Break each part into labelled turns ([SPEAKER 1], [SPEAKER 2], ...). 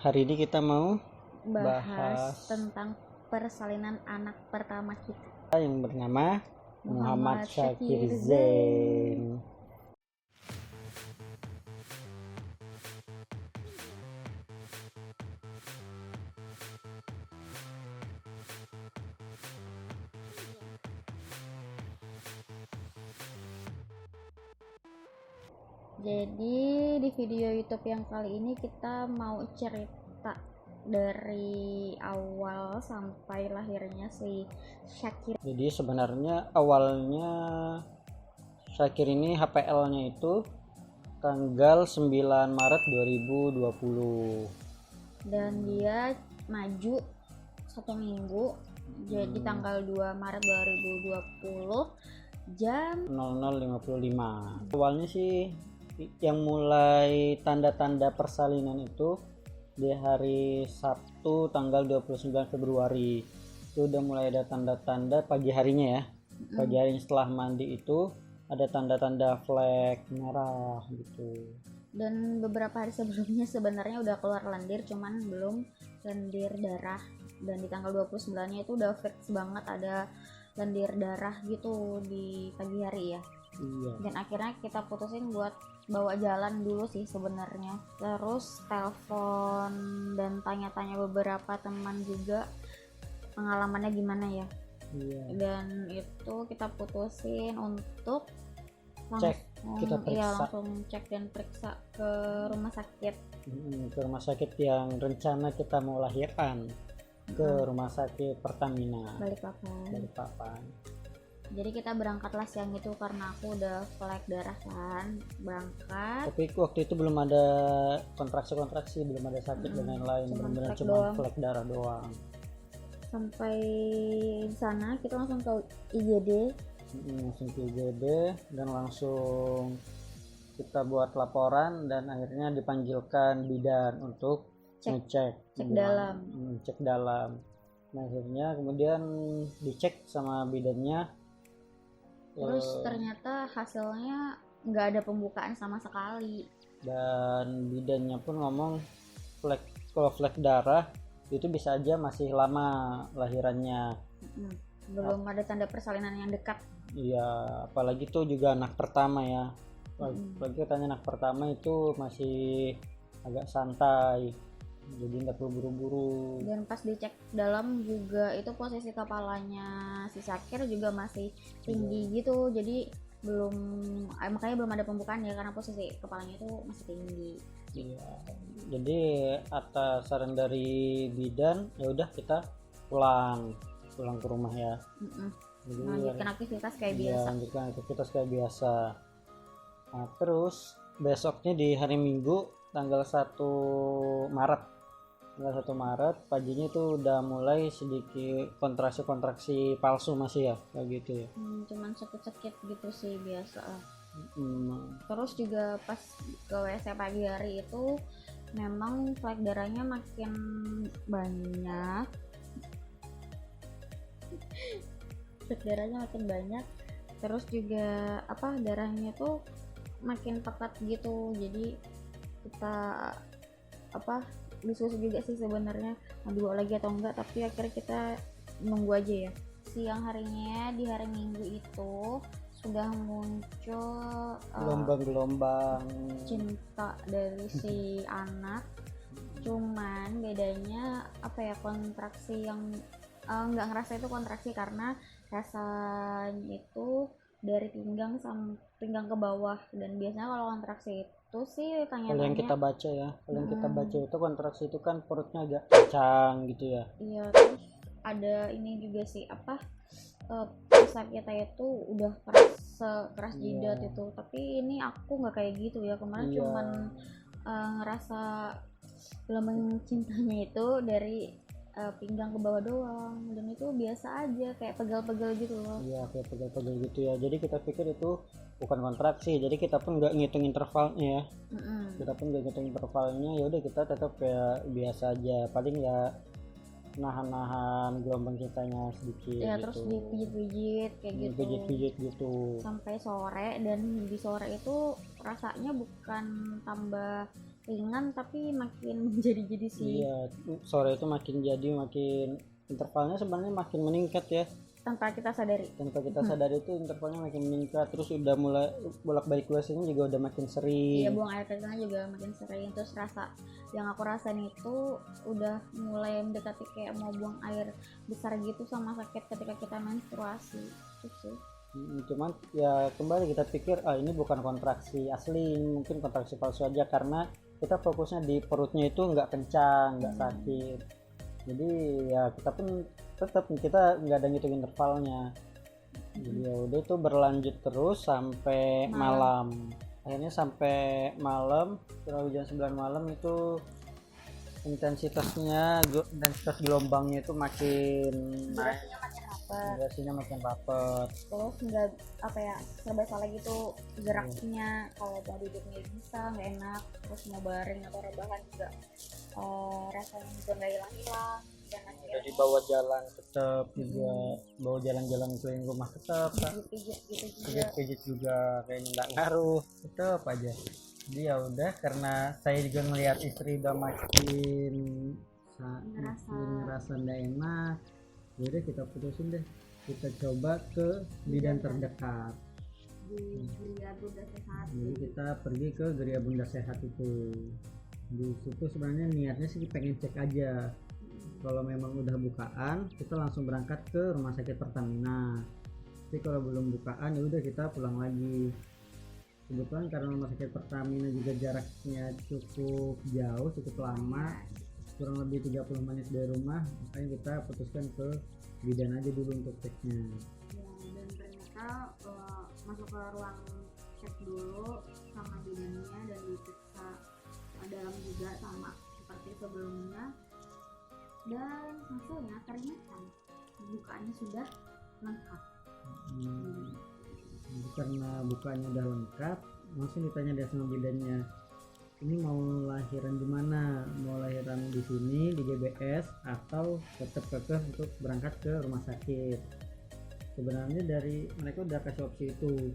[SPEAKER 1] Hari ini kita mau
[SPEAKER 2] bahas tentang persalinan anak pertama kita
[SPEAKER 1] yang bernama Muhammad Syakir
[SPEAKER 2] Zain.
[SPEAKER 1] Zain.
[SPEAKER 2] Jadi di video YouTube yang kali ini kita mau cerita dari awal sampai lahirnya si Syakir.
[SPEAKER 1] Jadi sebenarnya awalnya Syakir ini HPL-nya itu tanggal 9 Maret 2020.
[SPEAKER 2] Dan dia maju 1 minggu, jadi tanggal 2 Maret 2020 jam
[SPEAKER 1] 00.55. Awalnya sih yang mulai tanda-tanda persalinan itu di hari Sabtu tanggal 29 Februari. Itu udah mulai ada tanda-tanda pagi harinya ya. Pagi harinya setelah mandi itu ada tanda-tanda flek merah gitu.
[SPEAKER 2] Dan beberapa hari sebelumnya sebenarnya udah keluar lendir, cuman belum lendir darah. Dan di tanggal 29-nya itu udah fix banget ada lendir darah gitu di pagi hari ya.
[SPEAKER 1] Iya.
[SPEAKER 2] Dan akhirnya kita putusin buat bawa jalan dulu sih sebenarnya. Terus telepon dan tanya-tanya beberapa teman juga pengalamannya gimana ya.
[SPEAKER 1] Iya.
[SPEAKER 2] Dan itu kita putusin untuk
[SPEAKER 1] Kita periksa.
[SPEAKER 2] langsung cek dan periksa ke rumah sakit.
[SPEAKER 1] Ke rumah sakit yang rencana kita mau lahirkan, ke rumah sakit Pertamina Balikpapan.
[SPEAKER 2] Jadi kita berangkatlah siang itu karena aku udah flek darah kan, berangkat.
[SPEAKER 1] Tapi waktu itu belum ada kontraksi, belum ada sakit dan lain-lain, benar-benar cuma flek darah doang.
[SPEAKER 2] Sampai di sana kita langsung ke IGD.
[SPEAKER 1] Langsung ke IGD dan langsung kita buat laporan dan akhirnya dipanggilkan bidan untuk cek dalam. Nah, akhirnya kemudian dicek sama bidannya.
[SPEAKER 2] Terus ternyata hasilnya nggak ada pembukaan sama sekali.
[SPEAKER 1] Dan bidannya pun ngomong kalau flek darah itu bisa aja masih lama lahirannya.
[SPEAKER 2] Belum ada tanda persalinan yang dekat.
[SPEAKER 1] Iya, apalagi tuh juga anak pertama ya. Apalagi katanya anak pertama itu masih agak santai, jadi nggak perlu buru-buru.
[SPEAKER 2] Dan pas dicek dalam juga itu posisi kepalanya si Syakir juga masih tinggi gitu, jadi makanya belum ada pembukaan ya karena posisi kepalanya itu masih tinggi.
[SPEAKER 1] Iya, jadi atas saran dari bidan ya udah kita pulang ke rumah ya.
[SPEAKER 2] Jadi lanjutkan aktivitas kayak biasa.
[SPEAKER 1] Lanjutkan aktivitas kayak biasa. Nah, terus besoknya di hari Minggu tanggal 1 Maret paginya itu udah mulai sedikit kontraksi palsu masih ya kayak gitu ya.
[SPEAKER 2] Cuman sakit gitu sih biasa. Terus juga pas ke WC pagi hari itu memang flek darahnya makin banyak. Terus juga darahnya tuh makin pekat gitu, jadi kita diskusi juga sih sebenarnya mau dibawa lagi atau enggak, tapi akhirnya kita nunggu aja ya. Siang harinya di hari Minggu itu sudah muncul
[SPEAKER 1] gelombang
[SPEAKER 2] cinta dari si anak. Cuman bedanya kontraksi yang nggak ngerasa itu kontraksi karena rasanya itu dari pinggang ke bawah. Dan biasanya kalau kontraksi itu sih
[SPEAKER 1] kalau yang kita baca itu kontraksi itu kan perutnya agak kencang gitu ya.
[SPEAKER 2] Iya, terus ada ini juga sih pusat kita itu udah keras jidat itu, tapi ini aku nggak kayak gitu ya. Kemarin cuman ngerasa gelombang cintanya itu dari pinggang ke bawah doang, dan itu biasa aja kayak pegal-pegal gitu loh.
[SPEAKER 1] Iya, kayak pegal-pegal gitu ya. Jadi kita pikir itu bukan kontraksi, jadi kita pun nggak ngitung intervalnya ya. Ya udah kita tetap kayak biasa aja, paling ya nahan gelombang cintanya sedikit
[SPEAKER 2] ya
[SPEAKER 1] gitu.
[SPEAKER 2] Terus dipijit-pijit kayak gitu
[SPEAKER 1] pijit gitu
[SPEAKER 2] sampai sore. Dan di sore itu rasanya bukan tambah ringan tapi makin menjadi sih.
[SPEAKER 1] Iya, sore itu makin intervalnya sebenarnya makin meningkat ya.
[SPEAKER 2] Tanpa kita sadari.
[SPEAKER 1] Tanpa kita sadari itu intervalnya makin meningkat, terus udah mulai bolak-balik WC-nya juga udah makin sering.
[SPEAKER 2] Iya, buang air kecilnya juga makin sering. Terus yang aku rasain itu udah mulai mendekati kayak mau buang air besar gitu, sama sakit ketika kita menstruasi itu sih.
[SPEAKER 1] Cuman ya kembali kita pikir ini bukan kontraksi asli, mungkin kontraksi palsu aja, karena kita fokusnya di perutnya itu nggak kencang, nggak sakit. Jadi ya kita pun tetap kita nggak ada ngitung intervalnya. Jadi ya udah itu berlanjut terus sampai malam. Akhirnya sampai malam, kurang jam 9 malam itu intensitas gelombangnya itu makin naik, durasinya makin rapet.
[SPEAKER 2] Terus nggak serba salah gitu geraknya. Kalau mau duduk nggak bisa, nggak enak. Terus mau baring atau rebahan juga rasanya juga nggak hilang-hilang.
[SPEAKER 1] Jadi bawa jalan tetap juga, bawa jalan-jalan keliling rumah tetap, pijit juga kayaknya nggak ngaruh, tetap aja. Jadi ya udah, karena saya juga ngelihat istri udah makin ngerasa nggak enak, jadi kita putusin deh, kita coba ke bidan terdekat
[SPEAKER 2] di Geria Bunda Sehat.
[SPEAKER 1] Jadi kita pergi ke Geria Bunda Sehat itu. Di situ sebenarnya niatnya sih pengen cek aja. Kalau memang udah bukaan, kita langsung berangkat ke rumah sakit Pertamina. Tapi kalau belum bukaan ya udah kita pulang lagi. Kebetulan karena rumah sakit Pertamina juga jaraknya cukup jauh, cukup lama, kurang lebih 30 menit dari rumah, makanya kita putuskan ke bidan aja dulu untuk ceknya.
[SPEAKER 2] Ya, dan ternyata masuk ke ruang cek dulu sama bidannya dan diperiksa dalam juga sama seperti sebelumnya. Dan hasilnya ternyata bukaannya sudah lengkap.
[SPEAKER 1] Karena bukaannya udah lengkap, langsung ditanya dia sama bidannya, ini mau lahiran di mana? Mau lahiran di sini di GBS atau tetap kekeh untuk berangkat ke rumah sakit? Sebenarnya dari mereka udah kasih opsi itu.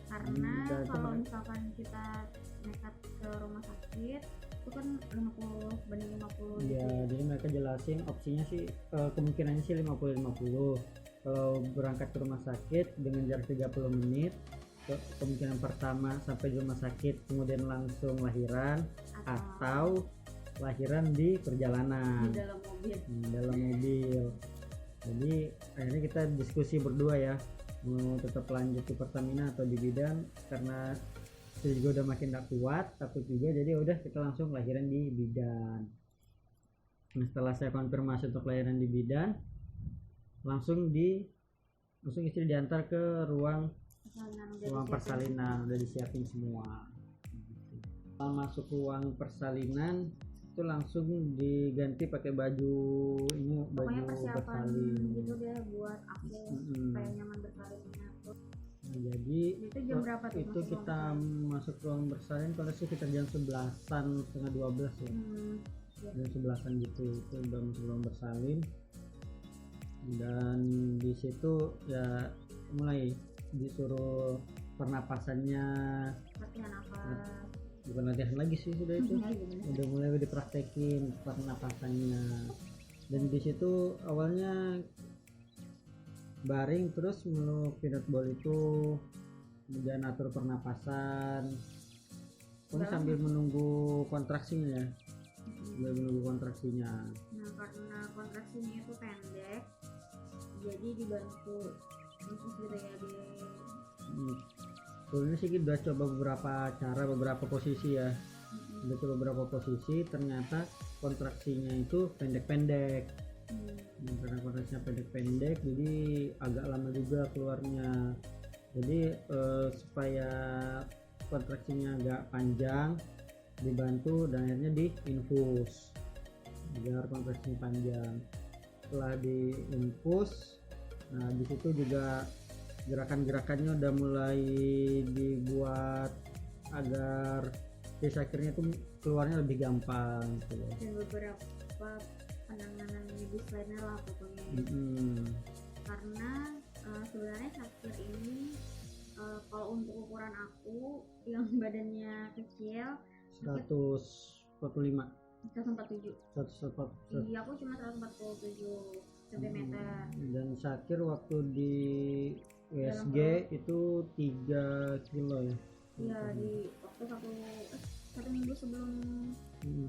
[SPEAKER 2] Karena kalau misalkan kita nekat ke rumah sakit itu kan 50 banding 50
[SPEAKER 1] iya, jadi mereka jelasin opsinya sih kemungkinannya sih 50-50. Kalau berangkat ke rumah sakit dengan jarak 30 menit, kemungkinan pertama sampai di rumah sakit kemudian langsung lahiran, atau lahiran di perjalanan
[SPEAKER 2] di dalam
[SPEAKER 1] mobil. Jadi akhirnya kita diskusi berdua ya, mau tetap lanjut di Pertamina atau di bidan, karena saya juga udah makin gak kuat takut juga, jadi udah kita langsung lahiran di bidan. Nah, setelah saya konfirmasi untuk lahiran di bidan, langsung istri diantar ke ruang persalinan, udah disiapin semua. Setelah masuk ruang persalinan itu langsung diganti pakai baju
[SPEAKER 2] pokoknya persiapan
[SPEAKER 1] bersalin
[SPEAKER 2] gitu deh buat aku supaya nyaman bersalinnya.
[SPEAKER 1] Jadi
[SPEAKER 2] itu jam berapa tuh?
[SPEAKER 1] Itu kita masuk ruang bersalin kalau sih kita jam 11-an, setengah 12 ya. Jam 11-an gitu itu udah masuk ruang bersalin. Dan di situ ya mulai disuruh pernapasannya,
[SPEAKER 2] latihan apa?
[SPEAKER 1] Bukan latihan lagi sih, sudah itu udah mulai dipraktekin pernapasannya. Dan di situ awalnya baring terus meluk peanut ball itu, kemudian atur pernapasan pun sambil menunggu kontraksinya. Nah,
[SPEAKER 2] karena kontraksinya itu pendek, jadi dibantu terus gitu ya
[SPEAKER 1] Sebelumnya sih kita udah coba beberapa posisi ya. Udah coba beberapa posisi, ternyata kontraksinya itu pendek-pendek. Karena kontraksinya pendek-pendek, jadi agak lama juga keluarnya. Jadi supaya kontraksinya agak panjang, dibantu dan akhirnya diinfus biar kontraksinya panjang. Setelah diinfus, nah di situ juga gerakan-gerakannya udah mulai dibuat agar akhirnya tuh keluarnya lebih gampang gitu.
[SPEAKER 2] Dan beberapa penanganan medis lainnya lah pokoknya. Karena sebenarnya sakit ini kalau untuk ukuran aku yang badannya kecil
[SPEAKER 1] 145.
[SPEAKER 2] 147.
[SPEAKER 1] 140.
[SPEAKER 2] Iya, aku cuma 147 cm.
[SPEAKER 1] Dan Syakir waktu di USG itu 3 kilo ya.
[SPEAKER 2] Iya, di waktu satu minggu sebelum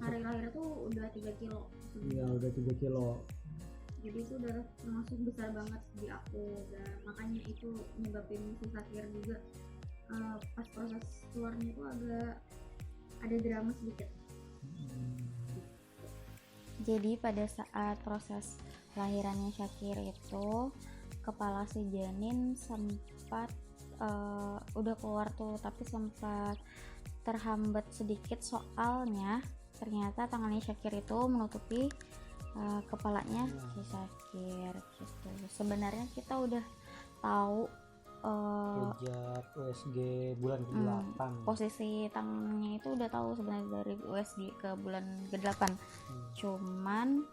[SPEAKER 2] hari lahir tuh udah 3 kilo.
[SPEAKER 1] Iya, udah 3 kilo.
[SPEAKER 2] Jadi itu udah termasuk besar banget di aku, dan makanya itu nyebabin si Syakir juga pas proses keluarnya itu agak ada drama sedikit. Jadi pada saat proses lahirannya Syakir itu, kepala si janin sempat udah keluar tuh, tapi sempat terhambat sedikit soalnya ternyata tangannya Syakir itu menutupi kepalanya si Syakir gitu. Sebenarnya kita udah tahu
[SPEAKER 1] sejak USG bulan ke-8.
[SPEAKER 2] posisi tangannya itu udah tahu sebenarnya dari USG ke bulan ke-8. Cuman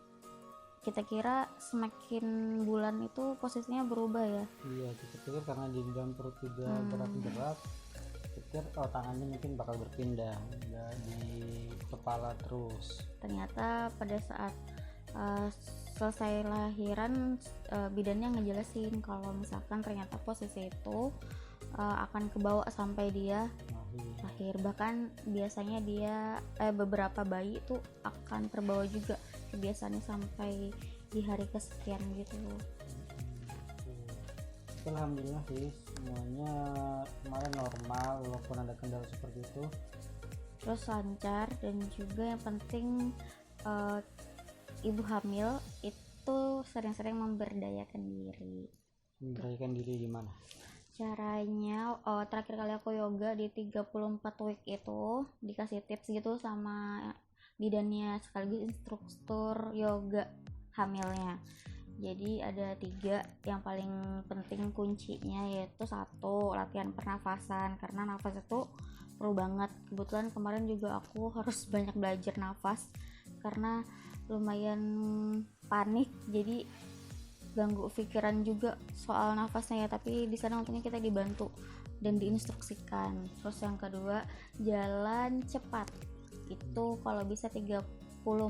[SPEAKER 2] kita kira semakin bulan itu posisinya berubah ya.
[SPEAKER 1] Iya, kita pikir karena di dalam perut juga berat-berat, pikir tangannya mungkin bakal berpindah, nggak di kepala terus.
[SPEAKER 2] Ternyata pada saat selesai lahiran bidannya ngejelasin kalau misalkan ternyata posisi itu akan kebawa sampai dia lahir. Bahkan biasanya dia beberapa bayi itu akan terbawa juga, kebiasaannya sampai di hari kesekian gitu.
[SPEAKER 1] Alhamdulillah sih semuanya kemarin normal, walaupun ada kendala seperti itu
[SPEAKER 2] Terus lancar, dan juga yang penting ibu hamil itu sering-sering memberdayakan diri.
[SPEAKER 1] Memberdayakan diri gimana?
[SPEAKER 2] Caranya terakhir kali aku yoga di 34 week itu dikasih tips gitu sama bidannya sekaligus instruktur yoga hamilnya. Jadi ada 3 yang paling penting kuncinya, yaitu 1, latihan pernafasan, karena nafas itu perlu banget. Kebetulan kemarin juga aku harus banyak belajar nafas karena lumayan panik, jadi ganggu pikiran juga soal nafasnya ya, tapi di sana untungnya kita dibantu dan diinstruksikan. Terus yang kedua, jalan cepat. Itu kalau bisa 30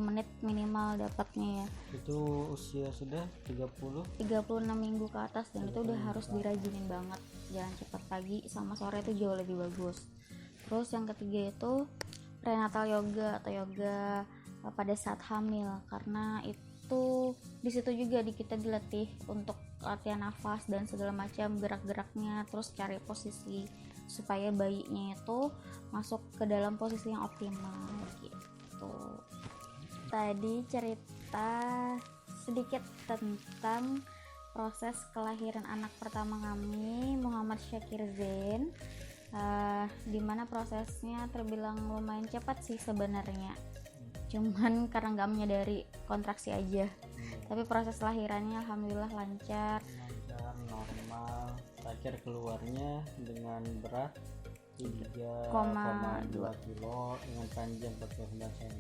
[SPEAKER 2] menit minimal dapatnya ya.
[SPEAKER 1] Itu usia sudah 36
[SPEAKER 2] minggu ke atas, dan itu udah harus dirajinin banget. Jalan cepat pagi sama sore itu jauh lebih bagus. Terus yang ketiga itu prenatal yoga atau yoga pada saat hamil, karena itu di situ juga kita dilatih untuk latihan nafas dan segala macam gerak-geraknya, terus cari posisi supaya bayinya itu masuk ke dalam posisi yang optimal gitu. Tadi cerita sedikit tentang proses kelahiran anak pertama kami, Muhammad Syakir Zain, dimana prosesnya terbilang lumayan cepat sih sebenarnya, cuman karena nggak menyadari kontraksi aja. Tapi proses lahirannya alhamdulillah lancar,
[SPEAKER 1] normal. Terakhir keluarnya dengan berat 3,2 kilo dengan panjang 49 cm.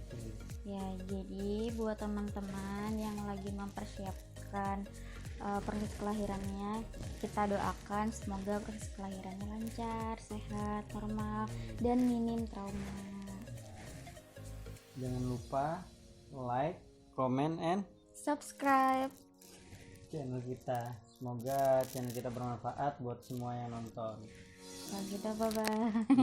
[SPEAKER 2] Ya, jadi buat teman-teman yang lagi mempersiapkan proses kelahirannya, kita doakan semoga proses kelahirannya lancar, sehat, normal, dan minim trauma.
[SPEAKER 1] Jangan lupa like, comment, and
[SPEAKER 2] subscribe
[SPEAKER 1] channel kita. Semoga channel kita bermanfaat buat semua yang nonton.
[SPEAKER 2] Nah, kita bye-bye.